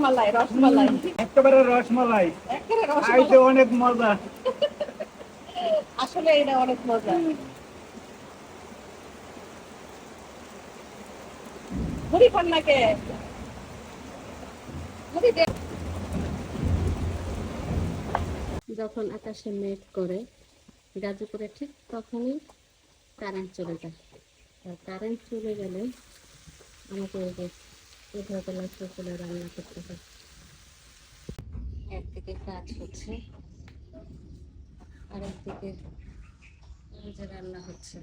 রসমালাই রসমালাই একেবারে রসমালাই একেবারে খাইতে রসমালাই অনেক মজা। আসলে এটা অনেক মজা মুড়ি পান্নাকে মুড়ি দে যখন আকাশে মেঘ করে গাজীপুরে ঠিক তখনই কারেন্ট চলে যায়। আর কারেন্ট চলে গেলে আমাকে এভাবে লাফিয়ে চলে রান্না করতে হয়। একদিকে কাজ হচ্ছে আর একদিকে যে রান্না হচ্ছে।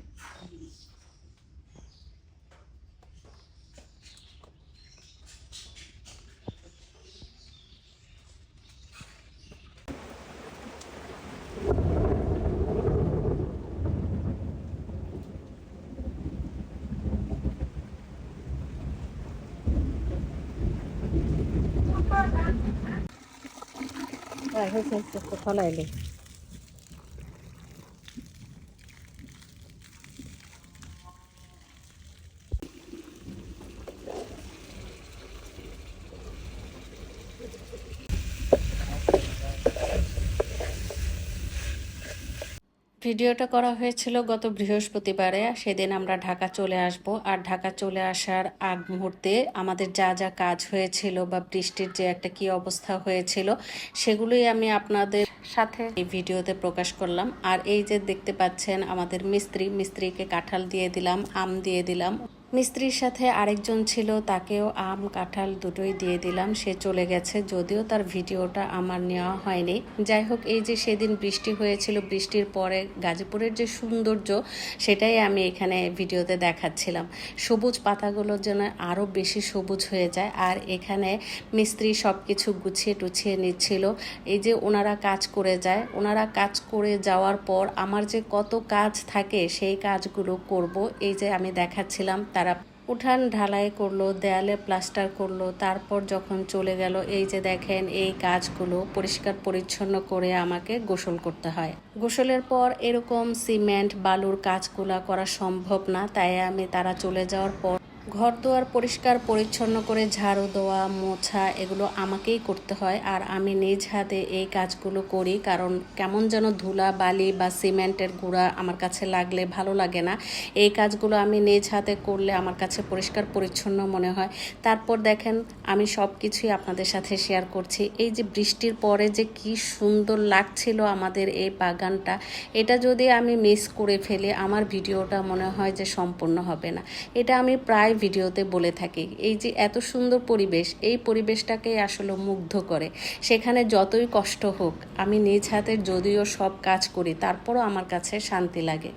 হয়েছে ফলাইলে ভিডিওটা করা হয়েছিল গত বৃহস্পতিবারে। সেদিন আমরা ঢাকা চলে আসব, আর ঢাকা চলে আসার আগ মুহূর্তে আমাদের যা যা কাজ হয়েছিল বা বৃষ্টির যে একটা কি অবস্থা হয়েছিল সেগুলোই আমি আপনাদের সাথে এই ভিডিওতে প্রকাশ করলাম। আর এই যে দেখতে পাচ্ছেন আমাদের মিস্ত্রিকে কাঁঠাল দিয়ে দিলাম, আম দিয়ে দিলাম। মিস্ত্রির সাথে আরেকজন ছিল, তাকেও আম কাঁঠাল দুটোই দিয়ে দিলাম। সে চলে গেছে, যদিও তার ভিডিওটা আমার নেওয়া হয়নি। যাই হোক, এই যে সেদিন বৃষ্টি হয়েছিল, বৃষ্টির পরে গাজীপুরের যে সৌন্দর্য সেটাই আমি এখানে ভিডিওতে দেখাচ্ছিলাম। সবুজ পাতাগুলোর জন্য আরও বেশি সবুজ হয়ে যায়। আর এখানে মিস্ত্রি সব কিছু গুছিয়ে টুছিয়ে নিচ্ছিল। এই যে ওনারা কাজ করে যায়, ওনারা কাজ করে যাওয়ার পর আমার যে কত কাজ থাকে সেই কাজগুলো করব। এই যে আমি দেখাচ্ছিলাম, তারা উঠান ঢালাই করলো, দেয়ালে প্লাস্টার করলো, তারপর যখন চলে গেল এই যে দেখেন এই কাজগুলো পরিষ্কার পরিচ্ছন্ন করে আমাকে গোসল করতে হয়। গোসলের পর এরকম সিমেন্ট বালুর কাজগুলা করা সম্ভব না, তাই আমি তারা চলে যাওয়ার পর ঘর দুয়ার পরিষ্কার পরিচ্ছন্ন করে ঝাড়ু দেওয়া মোছা এগুলো আমাকেই করতে হয়। আর আমি নিজ হাতে এই কাজগুলো করি, কারণ কেমন যেন ধুলা বালি বা সিমেন্টের গুঁড়া আমার কাছে লাগলে ভালো লাগে না। এই কাজগুলো আমি নিজ হাতে করলে আমার কাছে পরিষ্কার পরিচ্ছন্ন মনে হয়। তারপর দেখেন আমি সব কিছুই আপনাদের সাথে শেয়ার করছি। এই যে বৃষ্টির পরে যে কি সুন্দর লাগছিল আমাদের এই বাগানটা, এটা যদি আমি মিস করে ফেলি আমার ভিডিওটা মনে হয় যে সম্পূর্ণ হবে না। এটা আমি প্রায় ভিডিওতে বলে থাকি। এই যে এত সুন্দর পরিবেশ, এই পরিবেশটাকে আসলে মুগ্ধ করে। সেখানে যতই কষ্ট হোক, আমি নিজ হাতে যদিও সব কাজ করি, তারপরও আমার কাছে শান্তি লাগে।